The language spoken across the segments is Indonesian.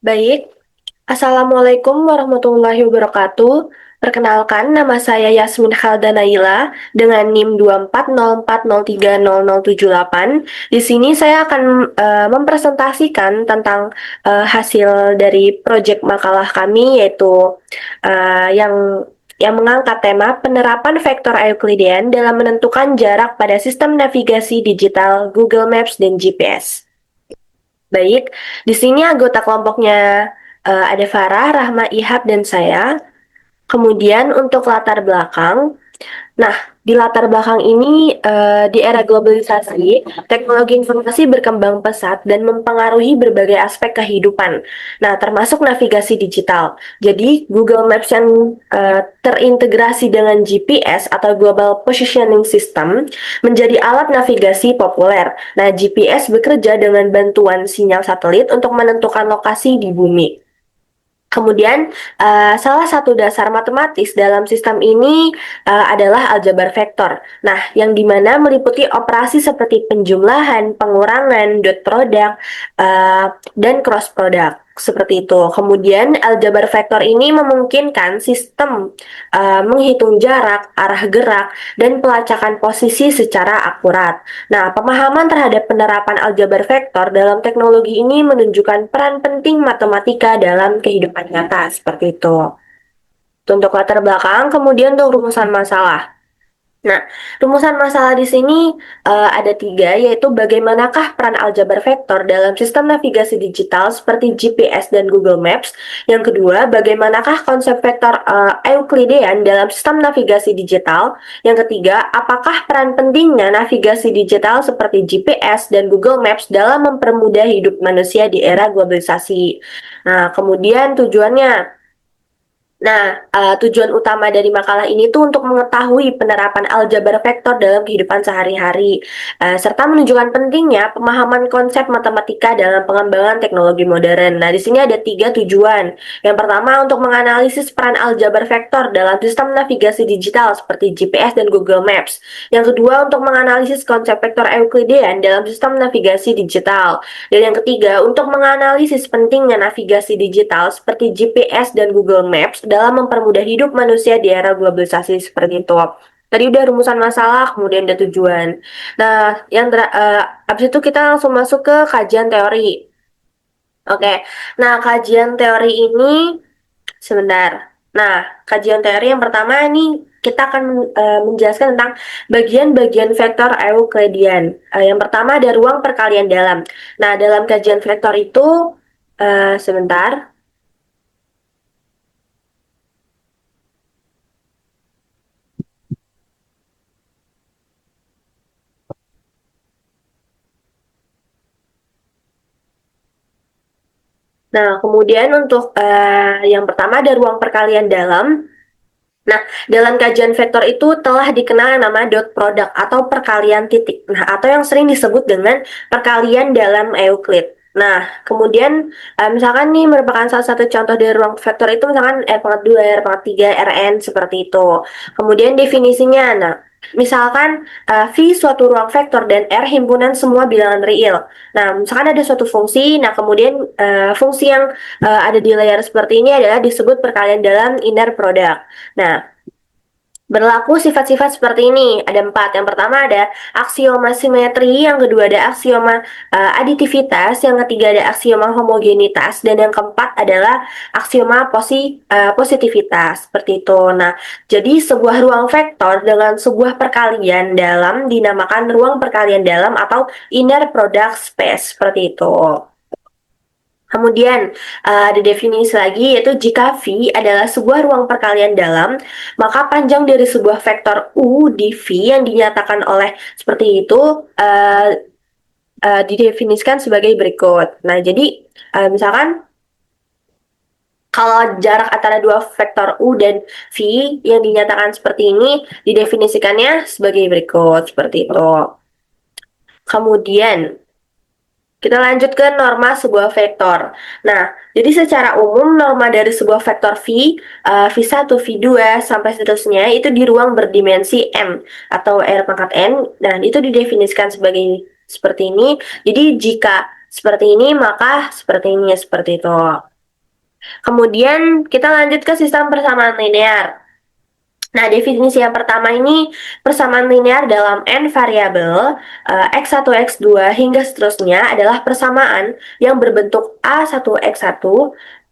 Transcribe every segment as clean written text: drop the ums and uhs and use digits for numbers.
Baik, Assalamualaikum warahmatullahi wabarakatuh. Perkenalkan, nama saya Yasmin Khaldanaila dengan NIM 24040300078. Di sini saya akan mempresentasikan tentang hasil dari proyek makalah kami, yaitu yang mengangkat tema penerapan vektor Euklidean dalam menentukan jarak pada sistem navigasi digital Google Maps dan GPS. Baik, di sini anggota kelompoknya ada Farah, Rahma, Ihab, dan saya. Kemudian untuk latar belakang, nah, di latar belakang ini, di era globalisasi, teknologi informasi berkembang pesat dan mempengaruhi berbagai aspek kehidupan. Nah, termasuk navigasi digital. Jadi, Google Maps yang terintegrasi dengan GPS atau Global Positioning System menjadi alat navigasi populer. Nah, GPS bekerja dengan bantuan sinyal satelit untuk menentukan lokasi di bumi. Kemudian, salah satu dasar matematis dalam sistem ini adalah aljabar vektor. Nah, yang dimana meliputi operasi seperti penjumlahan, pengurangan, dot product, dan cross product. Seperti itu. Kemudian, aljabar vektor ini memungkinkan sistem menghitung jarak, arah gerak, dan pelacakan posisi secara akurat. Nah, pemahaman terhadap penerapan aljabar vektor dalam teknologi ini menunjukkan peran penting matematika dalam kehidupan nyata, seperti itu. Untuk latar belakang, kemudian untuk rumusan masalah. Nah, rumusan masalah di sini ada tiga, yaitu bagaimanakah peran aljabar vektor dalam sistem navigasi digital seperti GPS dan Google Maps. Yang kedua, bagaimanakah konsep vektor Euclidean dalam sistem navigasi digital. Yang ketiga, apakah peran pentingnya navigasi digital seperti GPS dan Google Maps dalam mempermudah hidup manusia di era globalisasi. Nah, kemudian tujuannya. Nah, tujuan utama dari makalah ini tuh untuk mengetahui penerapan aljabar vektor dalam kehidupan sehari-hari, serta menunjukkan pentingnya pemahaman konsep matematika dalam pengembangan teknologi modern. Nah, di sini ada tiga tujuan. Yang pertama, untuk menganalisis peran aljabar vektor dalam sistem navigasi digital seperti GPS dan Google Maps. Yang kedua, untuk menganalisis konsep vektor Euclidean dalam sistem navigasi digital. Dan yang ketiga, untuk menganalisis pentingnya navigasi digital seperti GPS dan Google Maps dalam mempermudah hidup manusia di era globalisasi seperti itu. Tadi udah rumusan masalah, kemudian ada tujuan. Nah, abis itu kita langsung masuk ke kajian teori. Oke, nah kajian teori ini sebentar. Nah, kajian teori yang pertama ini kita akan menjelaskan tentang bagian-bagian vektor Euclidean. Yang pertama ada ruang perkalian dalam. Nah, dalam kajian vektor itu sebentar. Nah, kemudian untuk yang pertama ada ruang perkalian dalam. Nah, dalam kajian vektor itu telah dikenal yang nama dot product atau perkalian titik. Nah, atau yang sering disebut dengan perkalian dalam Euclid. Nah, kemudian misalkan nih merupakan salah satu contoh dari ruang vektor itu misalkan R-2, R-3, Rn seperti itu. Kemudian definisinya, nah, misalkan V suatu ruang vektor dan R himpunan semua bilangan real. Nah, misalkan ada suatu fungsi, nah kemudian fungsi yang ada di layar seperti ini adalah disebut perkalian dalam inner product. Nah, berlaku sifat-sifat seperti ini, ada 4. Yang pertama ada aksioma simetri, yang kedua ada aksioma aditivitas, yang ketiga ada aksioma homogenitas, dan yang keempat adalah aksioma positivitas, seperti itu. Nah, jadi sebuah ruang vektor dengan sebuah perkalian dalam dinamakan ruang perkalian dalam atau inner product space, seperti itu. Kemudian ada definisi lagi, yaitu jika V adalah sebuah ruang perkalian dalam, maka panjang dari sebuah vektor U di V yang dinyatakan oleh seperti itu didefinisikan sebagai berikut. Nah, jadi misalkan kalau jarak antara dua vektor U dan V yang dinyatakan seperti ini didefinisikannya sebagai berikut, seperti itu. Kemudian kita lanjut ke norma sebuah vektor. Nah, jadi secara umum norma dari sebuah vektor V, V1, V2, sampai seterusnya itu di ruang berdimensi M atau R pangkat N, dan itu didefinisikan sebagai seperti ini. Jadi jika seperti ini, maka seperti ini, seperti itu. Kemudian kita lanjut ke sistem persamaan linear. Nah, definisi yang pertama ini persamaan linear dalam n variabel x1, x2 hingga seterusnya adalah persamaan yang berbentuk A1, x1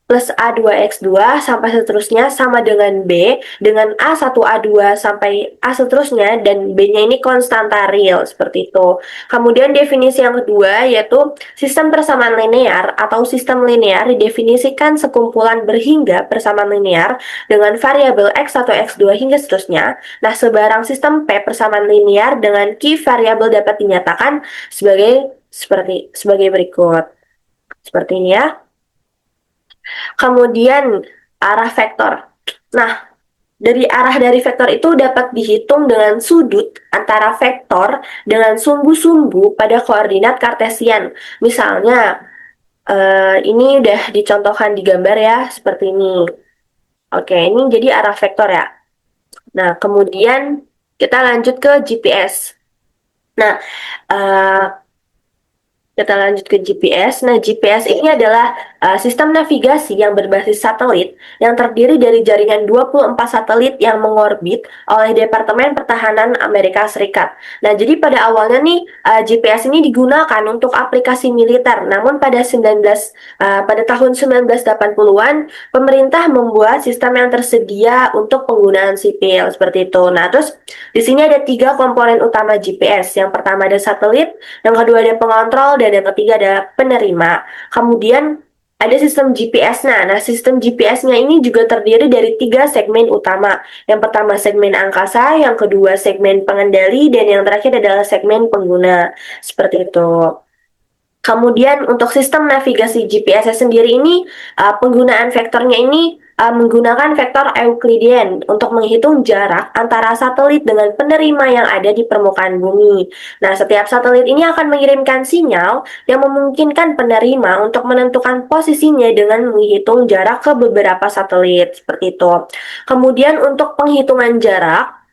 plus A2, x2 sampai seterusnya sama dengan B dengan A1, A2 sampai A seterusnya dan B-nya ini konstanta real seperti itu. Kemudian definisi yang kedua yaitu sistem persamaan linear atau sistem linear didefinisikan sekumpulan berhingga persamaan linear dengan variabel x1, x2 hingga seterusnya. Nah, sebarang sistem P persamaan linear dengan key variabel dapat dinyatakan sebagai berikut. Seperti ini ya. Kemudian arah vektor. Nah, dari vektor itu dapat dihitung dengan sudut antara vektor dengan sumbu-sumbu pada koordinat kartesian. Misalnya, ini udah dicontohkan di gambar ya, seperti ini. Oke, ini jadi arah vektor ya. Nah, kemudian kita lanjut ke GPS. Nah, uh, kita lanjut ke GPS. Nah, GPS ini adalah sistem navigasi yang berbasis satelit yang terdiri dari jaringan 24 satelit yang mengorbit oleh Departemen Pertahanan Amerika Serikat. Nah, jadi pada awalnya nih GPS ini digunakan untuk aplikasi militer. Namun pada tahun 1980-an pemerintah membuat sistem yang tersedia untuk penggunaan sipil seperti itu. Nah, terus di sini ada 3 komponen utama GPS. Yang pertama ada satelit, yang kedua ada pengontrol, dan yang ketiga ada penerima. Kemudian ada sistem GPS-nya. Nah, sistem GPS-nya ini juga terdiri dari 3 segmen utama. Yang pertama segmen angkasa, yang kedua segmen pengendali, dan yang terakhir adalah segmen pengguna. Seperti itu. Kemudian untuk sistem navigasi GPS sendiri ini penggunaan vektornya ini menggunakan vektor Euclidean untuk menghitung jarak antara satelit dengan penerima yang ada di permukaan bumi. Nah, setiap satelit ini akan mengirimkan sinyal yang memungkinkan penerima untuk menentukan posisinya dengan menghitung jarak ke beberapa satelit seperti itu. Kemudian untuk penghitungan jarak,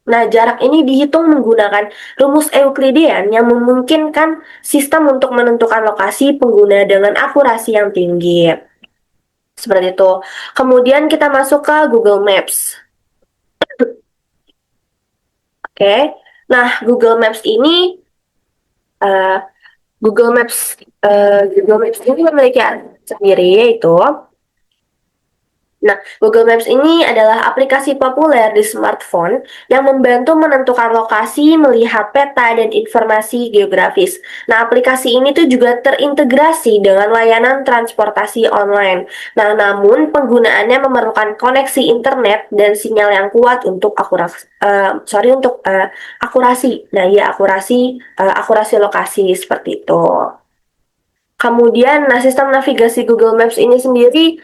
nah, jarak ini dihitung menggunakan rumus Euclidean yang memungkinkan sistem untuk menentukan lokasi pengguna dengan akurasi yang tinggi. Seperti itu. Kemudian kita masuk ke Google Maps. Oke. Nah, uh, Google Maps ini memiliki sendiri yaitu Nah, Google Maps ini adalah aplikasi populer di smartphone yang membantu menentukan lokasi, melihat peta, dan informasi geografis. Nah, aplikasi ini tuh juga terintegrasi dengan layanan transportasi online. Nah, namun penggunaannya memerlukan koneksi internet dan sinyal yang kuat untuk akurasi. Nah, ya akurasi lokasi seperti itu. Kemudian, sistem navigasi Google Maps ini sendiri,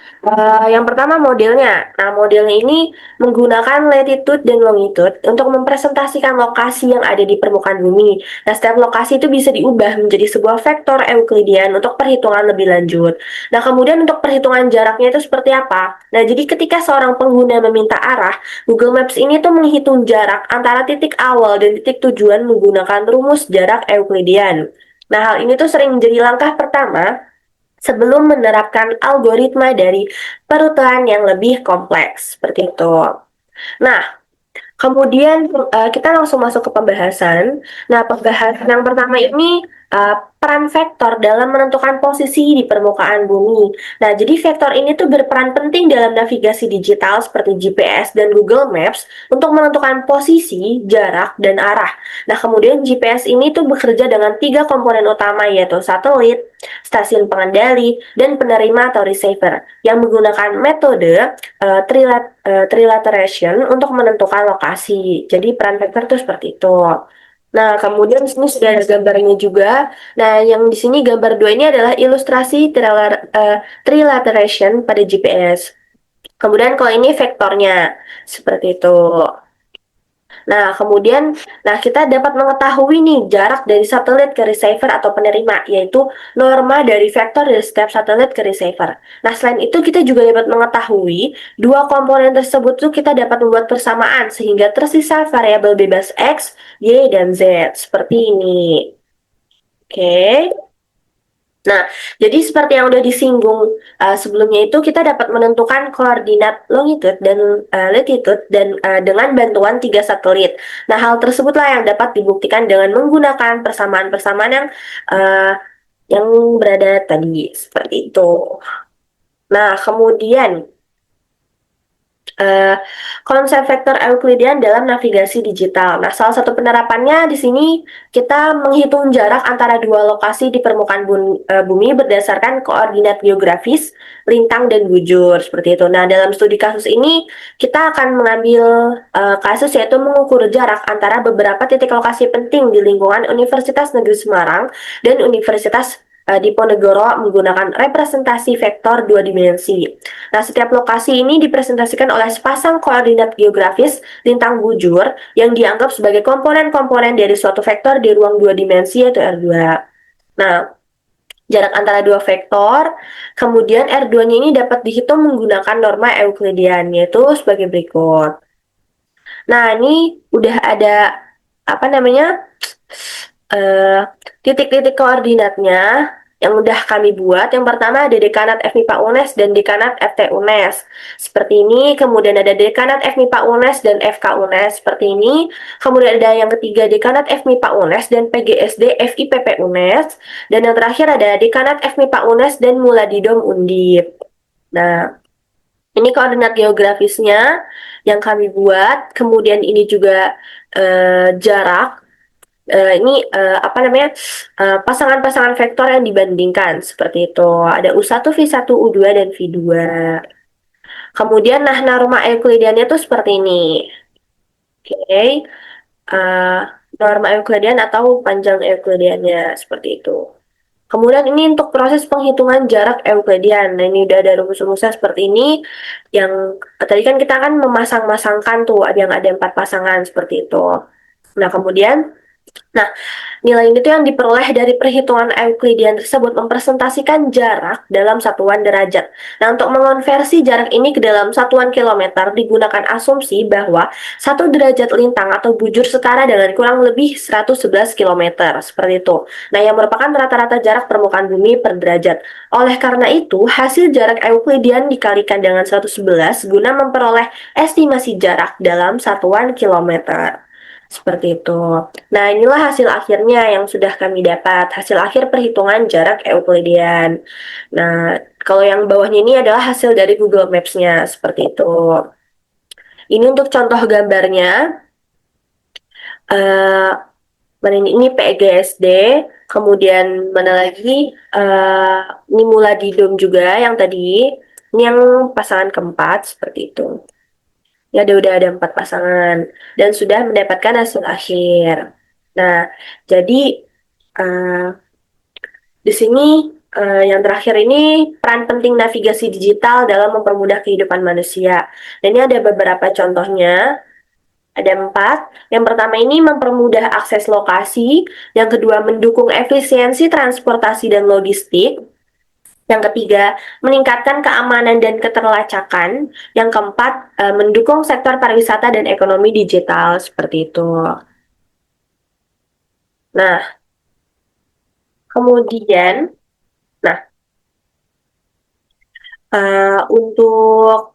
yang pertama modelnya. Nah, modelnya ini menggunakan latitude dan longitude untuk mempresentasikan lokasi yang ada di permukaan bumi. Nah, setiap lokasi itu bisa diubah menjadi sebuah vektor Euclidean untuk perhitungan lebih lanjut. Nah, kemudian untuk perhitungan jaraknya itu seperti apa? Nah, jadi ketika seorang pengguna meminta arah, Google Maps ini tuh menghitung jarak antara titik awal dan titik tujuan menggunakan rumus jarak Euclidean. Nah, hal ini tuh sering menjadi langkah pertama sebelum menerapkan algoritma dari perutuan yang lebih kompleks, seperti itu. Nah, kemudian kita langsung masuk ke pembahasan. Nah, pembahasan yang pertama ini peran vektor dalam menentukan posisi di permukaan bumi. Nah, jadi vektor ini tuh berperan penting dalam navigasi digital seperti GPS dan Google Maps untuk menentukan posisi, jarak, dan arah. Nah, kemudian GPS ini tuh bekerja dengan 3 komponen utama yaitu satelit, stasiun pengendali, dan penerima atau receiver yang menggunakan metode trilateration untuk menentukan lokasi. Jadi peran vektor itu seperti itu. Nah, kemudian di sini sudah ada gambarnya juga. Nah, yang di sini gambar 2 ini adalah ilustrasi trilateration pada GPS. Kemudian kalau ini vektornya seperti itu. Nah, kemudian kita dapat mengetahui nih jarak dari satelit ke receiver atau penerima, yaitu norma dari vektor dari setiap satelit ke receiver. Nah, selain itu kita juga dapat mengetahui 2 komponen tersebut tuh kita dapat membuat persamaan sehingga tersisa variabel bebas X, Y, dan Z. Seperti ini. Oke. Nah, jadi seperti yang udah disinggung sebelumnya itu kita dapat menentukan koordinat longitude dan latitude dan dengan bantuan 3 satelit. Nah, hal tersebutlah yang dapat dibuktikan dengan menggunakan persamaan-persamaan uh, yang berada tadi seperti itu. Nah, kemudian eh, konsep vektor Euclidean dalam navigasi digital. Nah, salah satu penerapannya di sini kita menghitung jarak antara dua lokasi di permukaan bumi berdasarkan koordinat geografis, lintang dan bujur seperti itu. Nah, dalam studi kasus ini kita akan mengambil kasus yaitu mengukur jarak antara beberapa titik lokasi penting di lingkungan Universitas Negeri Semarang dan Universitas Diponegoro menggunakan representasi vektor dua dimensi. Nah, setiap lokasi ini dipresentasikan oleh sepasang koordinat geografis lintang bujur yang dianggap sebagai komponen-komponen dari suatu vektor di ruang dua dimensi yaitu R2. Nah, jarak antara dua vektor, kemudian R2-nya ini dapat dihitung menggunakan norma Euclidean, yaitu sebagai berikut. Nah, ini udah ada apa namanya eh, titik-titik koordinatnya yang udah kami buat. Yang pertama ada dekanat FMIPA UNES dan dekanat FT UNES. Seperti ini. Kemudian ada dekanat FMIPA UNES dan FK UNES. Seperti ini. Kemudian ada yang ketiga dekanat FMIPA UNES dan PGSD FIPP UNES. Dan yang terakhir ada dekanat FMIPA UNES dan Muladidom Undip. Nah, ini koordinat geografisnya yang kami buat. Kemudian ini juga jarak ini apa namanya pasangan-pasangan vektor yang dibandingkan seperti itu. Ada U1, V1, U2 dan V2. Kemudian nah norma Euclideannya tuh seperti ini. Oke. Uh, Norma Euclidean atau panjang Euclideannya seperti itu. Kemudian ini untuk proses penghitungan jarak Euclidean. Nah, ini udah ada rumus-rumusnya seperti ini. Yang tadi kan kita akan memasang-masangkan tuh, ada yang ada 4 pasangan seperti itu. Nah, kemudian Nah, nilai itu yang diperoleh dari perhitungan Euclidean tersebut mempresentasikan jarak dalam satuan derajat. Nah, untuk mengonversi jarak ini ke dalam satuan kilometer digunakan asumsi bahwa 1 derajat lintang atau bujur setara dengan kurang lebih 111 kilometer, seperti itu. Nah, yang merupakan rata-rata jarak permukaan bumi per derajat. Oleh karena itu, hasil jarak Euclidean dikalikan dengan 111 guna memperoleh estimasi jarak dalam satuan kilometer. Seperti itu. Nah, inilah hasil akhirnya yang sudah kami dapat. Hasil akhir perhitungan jarak Euclidean. Nah, kalau yang bawahnya ini adalah hasil dari Google Maps-nya. Seperti itu. Ini untuk contoh gambarnya. Uh, ini PGSD. Kemudian mana lagi? Ini Muladidom juga yang tadi. Ini yang pasangan keempat. Seperti itu. Ya udah ada 4 pasangan dan sudah mendapatkan hasil akhir. Nah, jadi uh, di sini yang terakhir ini peran penting navigasi digital dalam mempermudah kehidupan manusia. Dan ini ada beberapa contohnya. Ada 4. Yang pertama ini mempermudah akses lokasi. Yang kedua mendukung efisiensi transportasi dan logistik. Yang ketiga, meningkatkan keamanan dan keterlacakan. Yang keempat, mendukung sektor pariwisata dan ekonomi digital seperti itu. Nah, kemudian, nah, untuk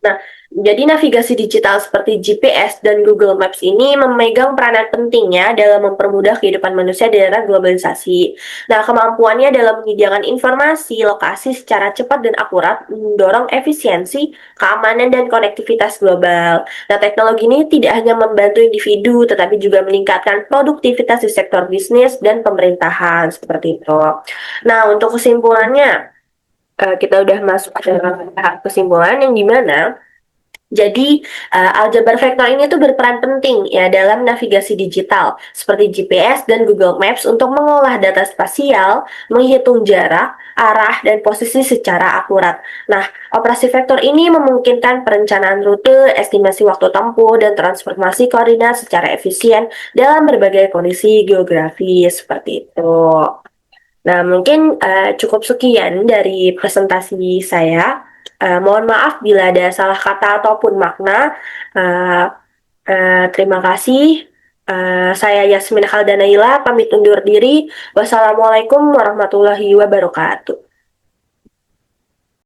Nah, jadi navigasi digital seperti GPS dan Google Maps ini memegang peranan pentingnya dalam mempermudah kehidupan manusia di era globalisasi. Nah, kemampuannya dalam menyediakan informasi lokasi secara cepat dan akurat mendorong efisiensi, keamanan, dan konektivitas global. Nah, teknologi ini tidak hanya membantu individu, tetapi juga meningkatkan produktivitas di sektor bisnis dan pemerintahan, seperti itu. Nah, untuk kesimpulannya, kita udah masuk ke tahap kesimpulan yang dimana jadi aljabar vektor ini tuh berperan penting ya dalam navigasi digital seperti GPS dan Google Maps untuk mengolah data spasial, menghitung jarak, arah, dan posisi secara akurat. Nah, operasi vektor ini memungkinkan perencanaan rute, estimasi waktu tempuh, dan transformasi koordinat secara efisien dalam berbagai kondisi geografis seperti itu. Nah, mungkin cukup sekian dari presentasi saya. Mohon maaf bila ada salah kata ataupun makna. Uh, Terima kasih. Saya Yasmin Haldanaila pamit undur diri. Wassalamualaikum warahmatullahi wabarakatuh.